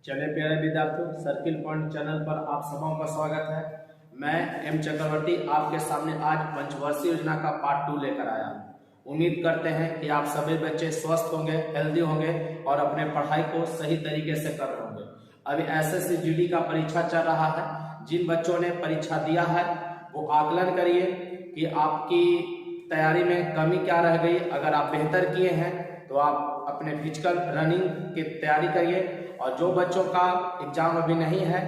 चले प्यारे विद्यार्थियों, सर्किल पॉइंट चैनल पर आप सबों का स्वागत है। मैं एम चक्रवर्ती आपके सामने आज पंचवर्षीय योजना का पार्ट 2 लेकर आया हूँ। उम्मीद करते हैं कि आप सभी बच्चे स्वस्थ होंगे, हेल्दी होंगे और अपने पढ़ाई को सही तरीके से कर रहे होंगे। अभी एसएससी जीडी का परीक्षा चल रहा है। जिन बच्चों ने परीक्षा दिया है वो आकलन करिए कि आपकी तैयारी में कमी क्या रह गई। अगर आप बेहतर किए हैं तो आप अपने फिजिकल रनिंग की तैयारी करिए, और जो बच्चों का एग्जाम अभी नहीं है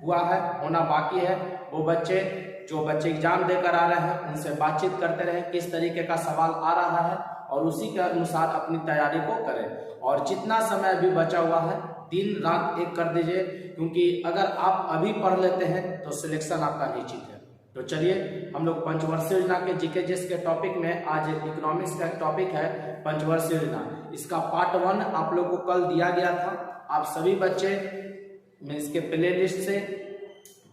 हुआ है, होना बाकी है, वो बच्चे जो बच्चे एग्जाम देकर आ रहे हैं उनसे बातचीत करते रहें किस तरीके का सवाल आ रहा है और उसी के अनुसार अपनी तैयारी को करें। और जितना समय अभी बचा हुआ है दिन रात एक कर दीजिए, क्योंकि अगर आप अभी पढ़ लेते हैं तो सिलेक्शन आपका निश्चित है। तो चलिए हम लोग पंचवर्षीय योजना के जीके जिस के टॉपिक में आज इकोनॉमिक्स का टॉपिक है पंचवर्षीय योजना। इसका पार्ट 1 आप लोग को कल दिया गया था। आप सभी बच्चे इसके प्ले लिस्ट से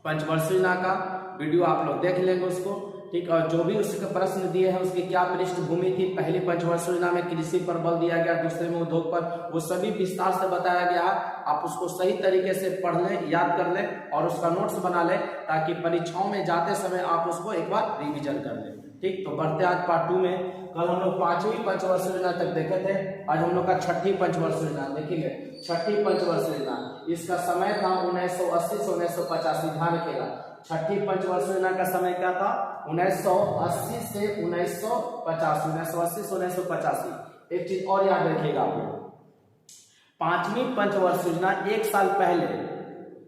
पंचवर्षीय योजना का वीडियो आप लोग देख लेंगे उसको, ठीक। और जो भी उसके प्रश्न दिए हैं उसकी क्या पृष्ठभूमि थी, पहली पंचवर्षीय योजना में कृषि पर बल दिया गया, दूसरे में उद्योग पर, वो सभी विस्तार से बताया गया। आप उसको सही तरीके से पढ़ लें, याद कर लें और उसका नोट्स बना लें, ताकि परीक्षाओं में जाते समय आप उसको एक बार रिविजन कर लें, ठीक। तो बढ़ते आज पार्ट 2 में। कल हम लोग 5वीं पंचवर्षीय योजना तक देखे थे, आज हम लोग का 6ठी पंचवर्षीय योजना देखेंगे। 6ठी पंचवर्षीय योजना, इसका समय था 1980 से 1985। ध्यान रखिएगा, 6ठी पंचवर्षीय योजना का समय क्या था? 1980 से 1985। 1980 से 1985। एक चीज और याद रखिएगा आप लोग, 5वीं पंचवर्षीय योजना एक साल पहले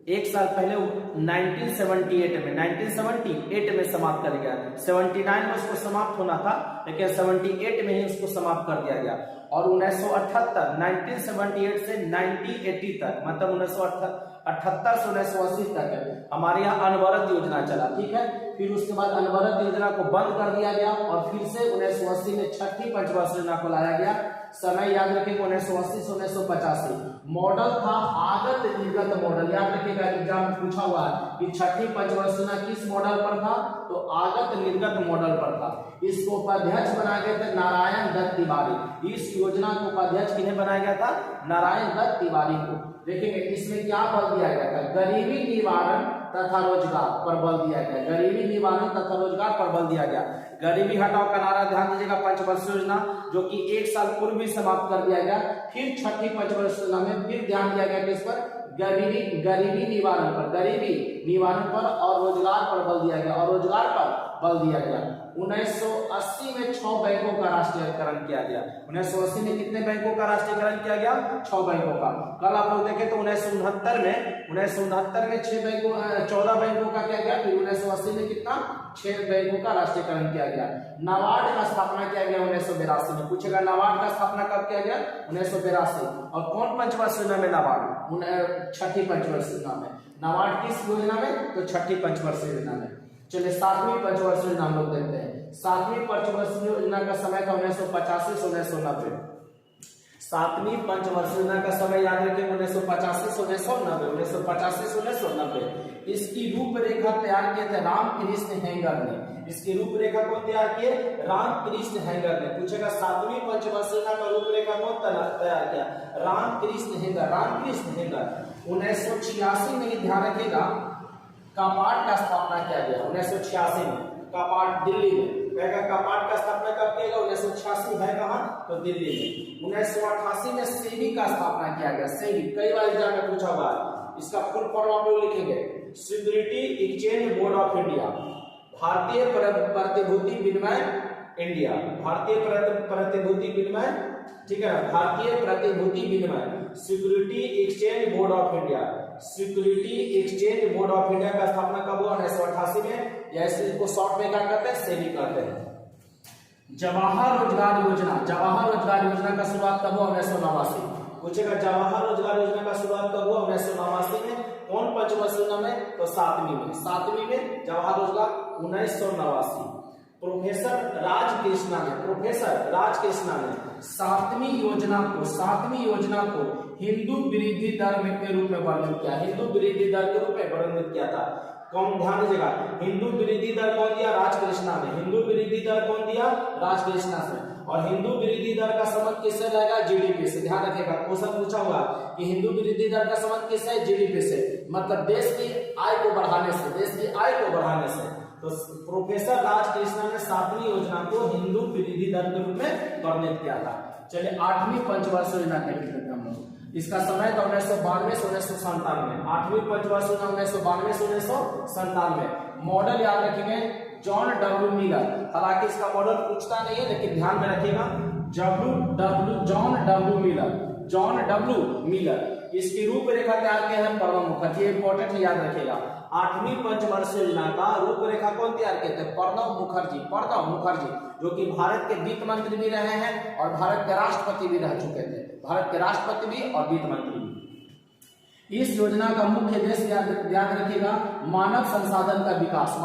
1978 में समाप्त कर गया। 79 में उसको समाप्त होना था, लेकिन 78 में ही उसको समाप्त कर दिया गया। और 1978 से 1980 तक, मतलब 1978 से 1980 तक हमारे यहाँ अनवरत योजना चला, ठीक है। फिर उसके बाद अनवरत योजना को बंद कर दिया गया और फिर से 1980 में 6ठी पंचवर्षीय योजना को लाया गया। समय याद रखिएगा 1980 से 1985। मॉडल था आगत निर्गत मॉडल। याद रखिएगा, एग्जाम में पूछा हुआ है कि 6ठी पंचवर्षीय योजना किस मॉडल पर था, तो आगत निर्गत मॉडल पर था। इसको उपाध्यक्ष बनाया गया था नारायण दत्त तिवारी। इस योजना को उपाध्यक्ष किन्हें बनाया गया था? नारायण दत्त तिवारी को। देखेंगे इसमें क्या बल दिया गया था? गरीबी निवारण तथा रोजगार पर बल दिया गया। गरीबी निवारण तथा रोजगार पर बल दिया गया। गरीबी हटाओ का नारा ध्यान दीजिएगा, पंचवर्षीय योजना जो कि एक साल पूर्व ही समाप्त कर दिया गया। फिर 6ठी पंचवर्षीय योजना में फिर ध्यान दिया गया किस पर? गरीबी निवारण पर, गरीबी निवारण पर और रोजगार पर बल दिया गया, और रोजगार पर बल दिया गया। 1980 में 6 बैंकों का राष्ट्रीयकरण किया गया। 1980 में कितने बैंकों का राष्ट्रीयकरण किया गया? 6 बैंकों का। कल आप लोग देखें तो 1969 में 6 बैंकों 14 बैंकों का किया गया। फिर 1980 में कितना? 6 बैंकों का राष्ट्रीयकरण किया गया। नाबार्ड का स्थापना किया गया 1982 में। पूछेगा नाबार्ड का स्थापना कब किया गया? 1982। और कौन पंचवर्षीय योजना में नाबार्ड? 6ठी पंचवर्षीय योजना में। नाबार्ड किस योजना में? तो 6ठी पंचवर्षीय योजना में। चलिए 7वीं पंचवर्षीय योजना हम लोग देखते हैं। 7वीं पंचवर्षीय योजना का समय था 1985 से 1990। 7वीं पंचवर्षीय योजना का समय याद रखें 1985 से 1990। 1985 से 1990। इसकी रूपरेखा तैयार किए थे रामकृष्ण हेंगर ने। इसकी रूपरेखा कौन तैयार किए? रामकृष्ण हेंगर ने। पूछेगा 7वीं पंचवर्षीय योजना का रूपरेखा कौन तैयार किया? रामकृष्ण हेंगर। 1986 में ही ध्यान रखिएगा कापाट का स्थापना किया गया। 1986 में कापाट दिल्ली में। कापाट का स्थापना कब किया गया? 1986 है कहां? तो दिल्ली में। 1988 में सेबी का स्थापना किया गया। सेबी कई बार एग्जाम में पूछा हुआ है, इसका फुल फॉर्म आप लोग लिखेंगे, security exchange board of India. भारतीय प्रतिभूति विनिमय इंडिया। भारतीय प्रतिभूति विनिमय, ठीक है ना, भारतीय प्रतिभूति विनिमय, security exchange board of India. Security exchange board of India का स्थापना कब हुआ? 1988 में, या इसको शॉर्ट में क्या कहते हैं? सेबी कहते हैं। जवाहर रोजगार योजना। जवाहर रोजगार योजना का शुरुआत कब हुआ? 1989। पूछेगा जवाहर रोजगार योजना का शुरुआत कब हुआ? 1989 में। कौन पंचवर्षीय योजना में? तो 7वीं में। 7वीं में जवाहर रोजगार 1989। प्रोफेसर राजकृष्णा ने 7वीं योजना को हिंदू वृद्धि दर के रूप में वर्णित किया। हिंदू वृद्धि दर के रूप में वर्णित किया था। कौन? ध्यान दीजिएगा, हिंदू वृद्धि दर कौन दिया? राजकृष्णा ने। हिंदू वृद्धि दर कौन दिया? राजकृष्णा से। और हिंदू वृद्धि दर का संबंध किससे रहेगा? जीडीपी से। ध्यान रखिएगा, क्वेश्चन पूछा हुआ कि हिंदू वृद्धि दर का संबंध किससे है? जीडीपी से, मतलब देश की आय को बढ़ाने से, देश की आय को बढ़ाने से। तो प्रोफेसर राजकृष्णन ने 7वीं योजना को हिंदू वृद्धि दर के रूप में वर्णित किया था। चलिए 8वीं पंचवर्षीय योजना देखते हैं हम लोग। इसका समय था 1992 से 1997। 8वीं पंचवर्षीय योजना 1992 से 1997। मॉडल याद रखेंगे जॉन डब्ल्यू मिलर। हालांकि इसका मॉडल पूछता नहीं है, लेकिन ध्यान में रखिएगा जॉन डब्ल्यू मिलर। इसकी रूपरेखा तैयार किया है प्रणब मुखर्जी, इंपॉर्टेंट है, याद रखेगा। 8वीं पंचवर्षीय योजना का रूपरेखा कौन तैयार किए थे? प्रणब मुखर्जी, जो कि भारत के वित्त मंत्री भी रहे हैं और भारत के राष्ट्रपति भी रह चुके थे, भारत के राष्ट्रपति भी और वित्त मंत्री भी। इस योजना का मुख्य उद्देश्य याद रखिएगा मानव संसाधन का विकास।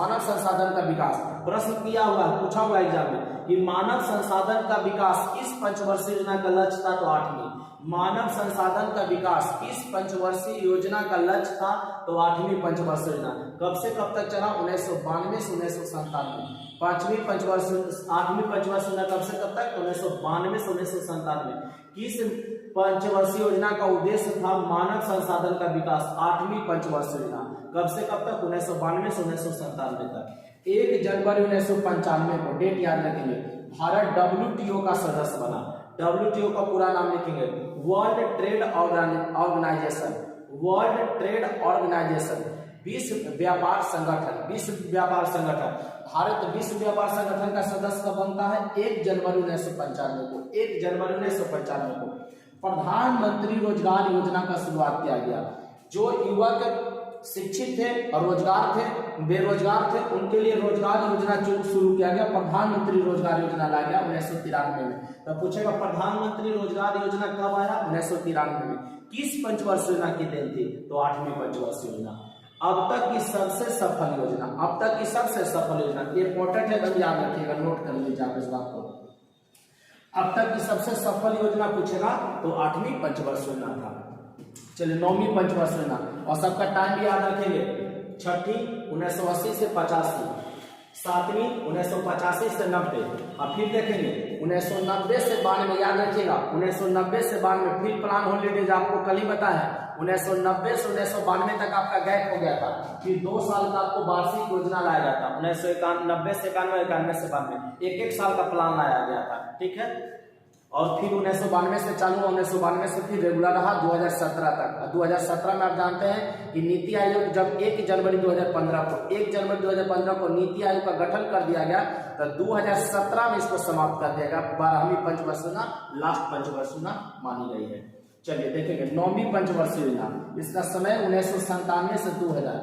प्रश्न किया हुआ है, पूछा हुआ एग्जाम में कि मानव संसाधन का विकास किस पंचवर्षीय योजना का लक्ष्य था? तो 8वीं। मानव संसाधन का विकास किस पंचवर्षीय योजना का लक्ष्य था? तो 8वीं पंचवर्षीय योजना। कब से कब तक चला? 1992 से 1997। 8वीं पंचवर्षीय योजना कब से कब तक? 1992 से 1997। किस पंचवर्षीय योजना का उद्देश्य था? मानव संसाधन का विकास। 8वीं पंचवर्षीय योजना कब से कब तक? 1992 से 1997 तक। 1 जनवरी 1995 को, डेट याद रखेंगे, भारत WTO का सदस्य बना। WTO का पूरा नाम लिखेंगे वर्ल्ड ट्रेड ऑर्गेनाइजेशन, विश्व व्यापार संगठन। भारत विश्व व्यापार संगठन का सदस्य कब बनता है? 1 जनवरी 1995 को। प्रधानमंत्री रोजगार योजना का शुरुआत किया गया। जो युवक शिक्षित थे और बेरोजगार थे, उनके लिए रोजगार योजना शुरू किया गया। प्रधानमंत्री रोजगार योजना लाया गया 1993 में। तो पूछेगा प्रधानमंत्री रोजगार योजना कब आया? 1993 में। किस पंचवर्षीय योजना की देन थी? तो 8वीं पंचवर्षीय योजना। अब तक की सबसे सफल योजना, इंपॉर्टेंट है, एकदम याद रखिएगा, नोट कर लीजिए आप इस बात को। अब तक की सबसे सफल योजना पूछेगा तो 8वीं पंचवर्षीय योजना था। चलिए 9वीं पंचवर्षीय योजना, और सबका टाइम भी याद रखेंगे। 6ठी 1980 से 85, 7वीं 1985 से 90, और फिर देखेंगे 1990 से 92, याद रखिएगा 1990 से 92। फिर प्लान हॉलीडेज आपको कल ही बताया, 1990 से 1992 तक आपका गैप हो गया था। फिर 2 साल का आपको वार्षिक योजना लाया गया था, 1990 से 91, 91 से 92, एक साल का प्लान लाया गया था, ठीक है। और फिर 1992 से चालू हुआ, 1992 से फिर रेगुलर रहा 2017 तक। 2017 में आप जानते हैं कि नीति आयोग जब 1 जनवरी 2015 को नीति आयोग का गठन कर दिया गया, तो 2017 में इसको समाप्त कर दिया गया। 12वीं पंचवर्षीय योजना लास्ट पंचवर्षीय योजना मानी गई है। चलिए देखेंगे 9वीं पंचवर्षीय योजना, इसका समय 1997 से 2000।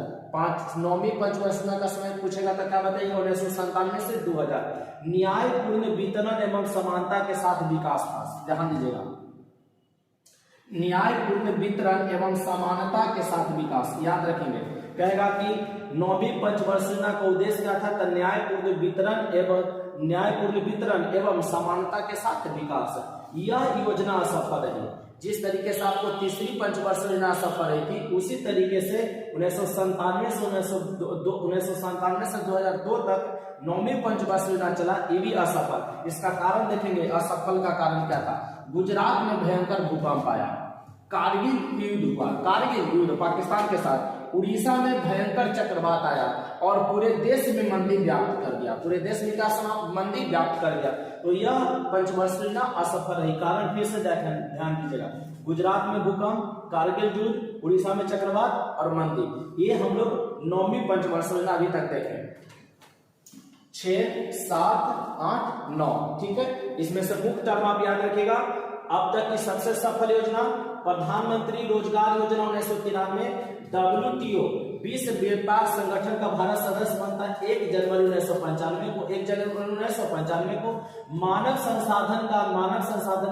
9वीं पंचवर्षीय योजना का समय पूछेगा तो क्या बताइए? 1997 से 2000। न्यायपूर्ण वितरण एवं समानता के साथ विकास था, ध्यान दीजिएगा, न्यायपूर्ण वितरण एवं समानता के साथ विकास, याद रखेंगे। कहेगा कि 9वीं पंचवर्षीय योजना का उद्देश्य क्या था? तो न्यायपूर्ण वितरण एवं समानता के साथ विकास। यह योजना असफल रही। जिस तरीके से आपको 3री पंचवर्षीय योजना सफल रही थी, उसी तरीके से 1997 से 2002 तक 9वीं पंचवर्षीय योजना चला, ये भी असफल। इसका कारण देखेंगे, असफल का कारण क्या था? गुजरात में भयंकर भूकंप आया, कारगिल युद्ध हुआ, पाकिस्तान के साथ, उड़ीसा में भयंकर चक्रवात आया और पूरे देश में मंदी व्याप्त कर दिया, मंदी व्याप्त कर दिया। तो यह पंचवर्षीय योजना असफल रही। कारण फिर से ध्यान दीजिएगा, गुजरात में भूकंप, कारगिल युद्ध, उड़ीसा में चक्रवात और मंदी, ये हम लोग 9वीं पंचवर्षीय योजना अभी तक देखें। 6, 7, 8, 9, ठीक है। इसमें से मुख्य टर्म आप याद रखिएगा। अब तक की सबसे सफल योजना प्रधानमंत्री रोजगार योजना 1993। WTO विश्व व्यापार संगठन का भारत सदस्य बनता है 1 जनवरी 1995 को। मानव संसाधन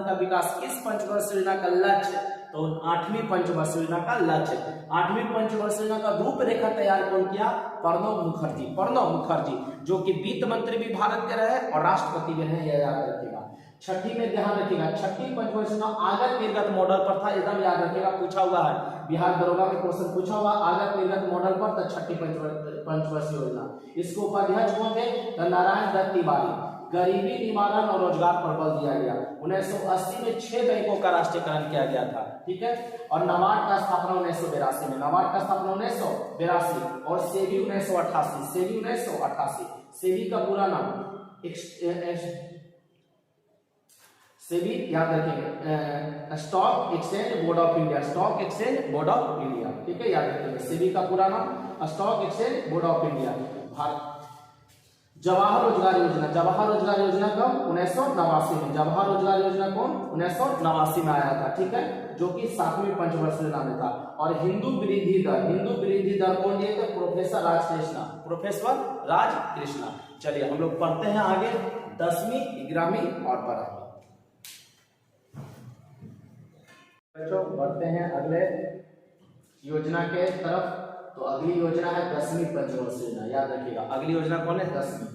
का विकास किस पंचवर्षीय योजना का लक्ष्य? तो 8वीं पंचवर्षीय योजना का लक्ष्य। 8वीं पंचवर्षीय योजना का रूपरेखा तैयार कौन किया? प्रणब मुखर्जी, जो कि वित्त मंत्री भी भारत के रहे और राष्ट्रपति भी रहे, यह याद रखिएगा। 6ठी में ध्यान रखिएगा, 6ठी पंचवर्षीय योजना आगत निर्गत मॉडल पर था, एकदम याद रखिएगा, पूछा हुआ है, बिहार दरोगा में क्वेश्चन पूछा हुआ, आगत निर्गत मॉडल पर, तो 6ठी पंचवर्षीय योजना। इसको उपाध्यक्ष कौन थे? नारायण दत्त तिवारी। गरीबी निवारण और रोजगार पर बल दिया गया। 1980 में 6 बैंकों का राष्ट्रीयकरण किया गया था, ठीक है। और नाबार्ड का स्थापना 1982 में, नाबार्ड का स्थापना 1982 और सेबी 1988, सेबी 1988। सेबी का पूरा नाम सेबी याद रखेंगे, stock exchange board of India, stock exchange board of India, ठीक है, याद रखेंगे। सेबी का पूरा नाम stock exchange board of India. Bharat Jawahar रोजगार योजना, जवाहर रोजगार योजना कब 1989 में, जवाहर रोजगार योजना कौन 1989 में आया था, ठीक है, जो कि 7वीं पंचवर्षीय योजना में था। और हिंदू वृद्धि दर, हिंदू वृद्धि दर कौन दिए थे, प्रोफेसर राज कृष्णा, प्रोफेसर राज कृष्णा। चलिए हम लोग पढ़ते हैं आगे 10वीं 11वीं और 12वीं। बच्चों बढ़ते हैं अगले योजना के तरफ। तो अगली योजना है 10वीं पंचवर्षीय योजना, याद रखिएगा। अगली योजना कौन है 10वीं,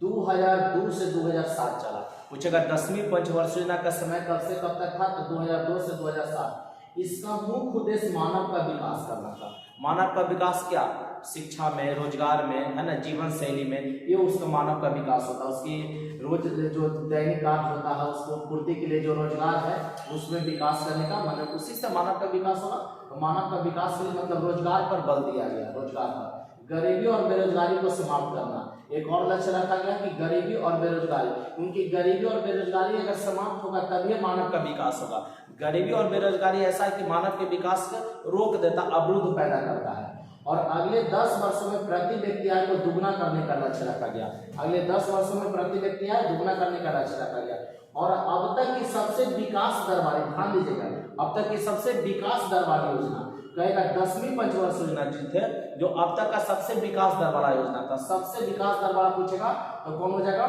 2002 से 2007 चला। पूछेगा 10वीं पंचवर्षीय योजना का समय कब से कब तक था, तो 2002 से 2007। इसका मुख्य उद्देश्य मानव का विकास करना था। मानव का विकास क्या, शिक्षा में, रोजगार में, है ना, जीवन शैली में, ये उसका मानव का विकास होता है। उसकी रोज जो दैनिक कार्य होता है उसको पूर्ति के लिए जो रोजगार है उसमें विकास करने का, मतलब उसी से मानव का विकास होगा। तो मानव का विकास के लिए मतलब रोजगार पर बल दिया गया, रोजगार पर। गरीबी और बेरोजगारी को समाप्त करना, एक और लक्ष्य रखा गया कि गरीबी और बेरोजगारी, उनकी गरीबी और बेरोजगारी अगर समाप्त होगा तभी मानव का विकास होगा। गरीबी और बेरोजगारी ऐसा है कि मानव के विकास को रोक देता, अवरुद्ध पैदा करता है। और अगले 10 वर्षों में प्रति व्यक्ति आय को दुगना करने का लक्ष्य रखा गया। अगले 10 वर्षों में प्रति व्यक्ति आय दुगना करने का लक्ष्य रखा गया। और अब तक की सबसे विकास दर वाली, ध्यान दीजिएगा, अब तक की सबसे विकास दर वाली योजना कहेगा 10वीं पंचवर्षीय योजना थे, जो अब तक का सबसे विकास दर वाला योजना था। सबसे विकास दर वाला पूछेगा तो कौन हो जाएगा,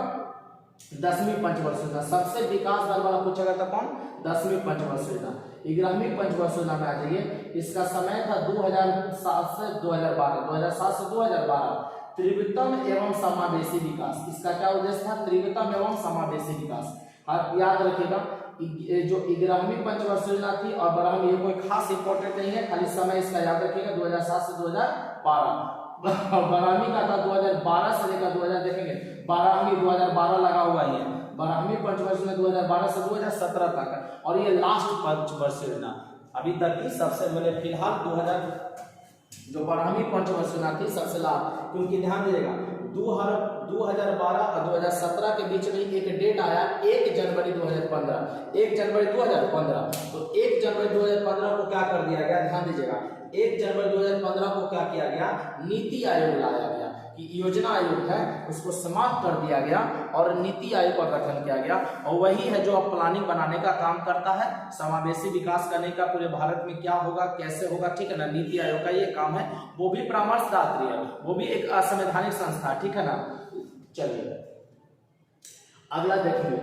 10वीं पंचवर्षीय योजना। सबसे विकास दर वाला पूछेगा तो कौन, 10वीं पंचवर्षीय योजना। 11वीं पंचवर्षीय योजना में आ जाइए। इसका समय था 2007 से 2012, 2007 से 2012। त्रिवितम एवं समावेशी विकास, इसका क्या उद्देश्य था, त्रिवितम एवं समावेशी विकास। आप याद रखिएगा जो 11वीं पंचवर्षीय योजना थी और 12वीं, ये कोई खास इंपॉर्टेंट नहीं है, खाली समय इसका याद रखिएगा 2007 से 2012। 12वीं का था 2012 से लेकर 2000, देखेंगे 12वीं 2012 लगा हुआ ही है। 12वीं पंचवर्षीय में 2012 से 2017 तक है। और ये लास्ट पंचवर्षीय योजना अभी तक की सबसे, मैंने फिलहाल 2000 जो 12वीं पंचवर्षीय योजना थी सबसे लास्ट, क्योंकि ध्यान दीजिएगा 2012 और 2017 के बीच में एक डेट आया 1 जनवरी 2015, 1 जनवरी 2015। तो 1 जनवरी 2015 को क्या कर दिया गया, ध्यान दीजिएगा, 1 जनवरी 2015 को क्या किया गया, नीति आयोग लाया गया कि योजना आयोग है उसको समाप्त कर दिया गया और नीति आयोग का गठन किया गया। और वही है जो अब प्लानिंग बनाने का काम करता है, समावेशी विकास करने का, पूरे भारत में क्या होगा कैसे होगा, ठीक है ना, नीति आयोग का ये काम है। वो भी परामर्शदात्री है, वो भी एक असंवैधानिक संस्था, ठीक है ना। चलिए अगला देखिए,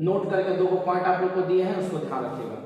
नोट करके 2 पॉइंट आप लोग को दिए हैं, उसको ध्यान रखिएगा।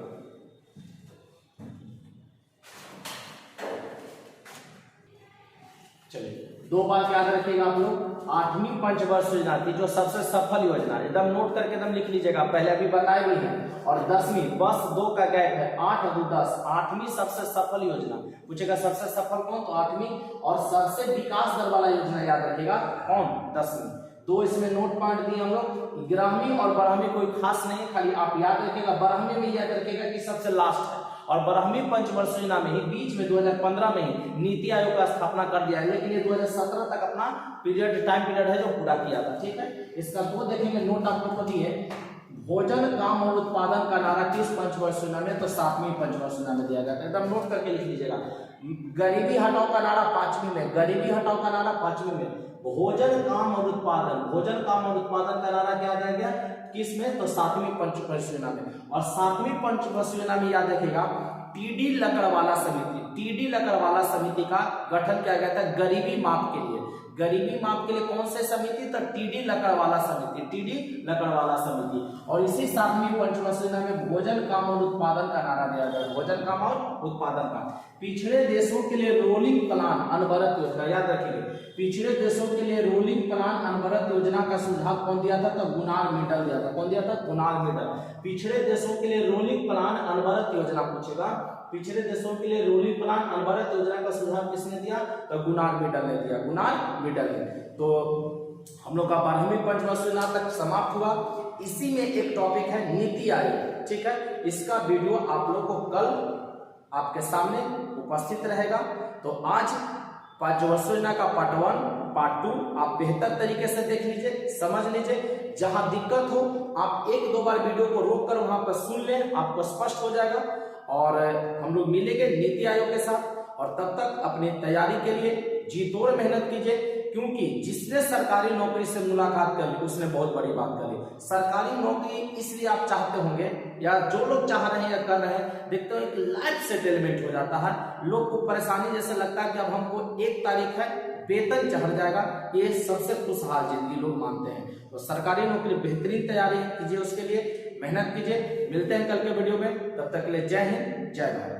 चलिए 2 बात याद रखिएगा आप लोग। 8वीं पंचवर्षीय योजना थी जो सबसे सफल योजना, एकदम नोट करके एकदम लिख लीजिएगा, पहले अभी बताई हुई है। और 10वीं बस 2 का गैप है, 8 और 2 10, 8वीं सबसे सफल योजना। पूछेगा सबसे सफल कौन, तो 8वीं। और सबसे विकास दर वाला योजना याद रखिएगा कौन, 10वीं। 2 इसमें नोट पॉइंट दिए हम लोग। 11वीं और 12वीं कोई खास नहीं है, खाली आप याद रखिएगा। 12वीं में याद रखिएगा कि सबसे लास्ट है। और 12वीं पंचवर्षीय योजना में ही बीच में 2015 में ही नीति आयोग का स्थापना कर दिया है, लेकिन ये 2017 तक अपना पीरियड, टाइम पीरियड है जो पूरा किया था, ठीक है। इसका 2 देखेंगे नोट आप लोग को दिए। भोजन, काम और उत्पादन का नारा किस पंचवर्षीय योजना में, तो 7वीं पंचवर्षीय योजना में दिया गया था, एकदम नोट करके लिख लीजिएगा। गरीबी हटाओ का नारा 5वीं में, गरीबी हटाओ का नारा 5वीं में। भोजन, काम और उत्पादन, भोजन, काम और उत्पादन का नारा क्या दिया गया, किसमें, तो 7वीं पंचवर्षीय योजना में। और 7वीं पंचवर्षीय योजना में याद रखिएगा टीडी लकड़वाला समिति, टीडी लकड़वाला समिति का गठन किया गया था गरीबी माप के लिए। गरीबी माप के लिए कौन से समिति, तो टीडी लकड़वाला समिति, टीडी लकड़वाला समिति। और इसी 7वीं पंचवर्षीय योजना में भोजन, काम और उत्पादन का नारा दिया गया, भोजन, काम और उत्पादन का। पिछड़े देशों के लिए रोलिंग प्लान अनवरत योजना, याद रखिए, पिछड़े देशों के लिए रोलिंग प्लान अनवरत योजना का सुझाव कौन दिया था, तो गुनार मिडल दिया था। कौन दिया था, गुनार मिडल। पिछड़े देशों के लिए रोलिंग प्लान अनवरत योजना पूछेगा, पिछड़े देशों के लिए रोलिंग प्लान अनवरत योजना का सुझाव किसने दिया, तो गुनार मिडल ने दिया, गुनार मिडल ने। तो हम लोग का 12वीं पंचवर्षीय योजना तक समाप्त हुआ। इसी में एक टॉपिक है नीति आयोग, ठीक है। इसका वीडियो आप लोग को कल आपके सामने उपस्थित रहेगा। तो आज पंचवर्षीय योजना का पार्ट 1 पार्ट 2 आप बेहतर तरीके से देख लीजिए, समझ लीजिए। जहां दिक्कत हो आप 1-2 बार वीडियो को रोककर वहां पर सुन लें, आपको स्पष्ट हो जाएगा। और हम लोग मिलेंगे नीति आयोग के साथ, और तब तक अपनी तैयारी के लिए जी तोड़ मेहनत कीजिए, क्योंकि जिसने सरकारी नौकरी से मुलाकात कर ली उसने बहुत बड़ी बात कर ली। सरकारी नौकरी इसलिए आप चाहते होंगे, या जो लोग चाह रहे हैं या कर रहे हैं, देखते हो एक लाइफ सेटलमेंट हो जाता है। लोग को परेशानी जैसे लगता है कि अब हमको 1 तारीख है वेतन चढ़ जाएगा, ये सबसे खुशहाल जिंदगी लोग मानते हैं। तो सरकारी नौकरी बेहतरीन तैयारी कीजिए, उसके लिए मेहनत कीजिए। मिलते हैं कल के वीडियो में, तब तक के लिए जय हिंद जय भारत।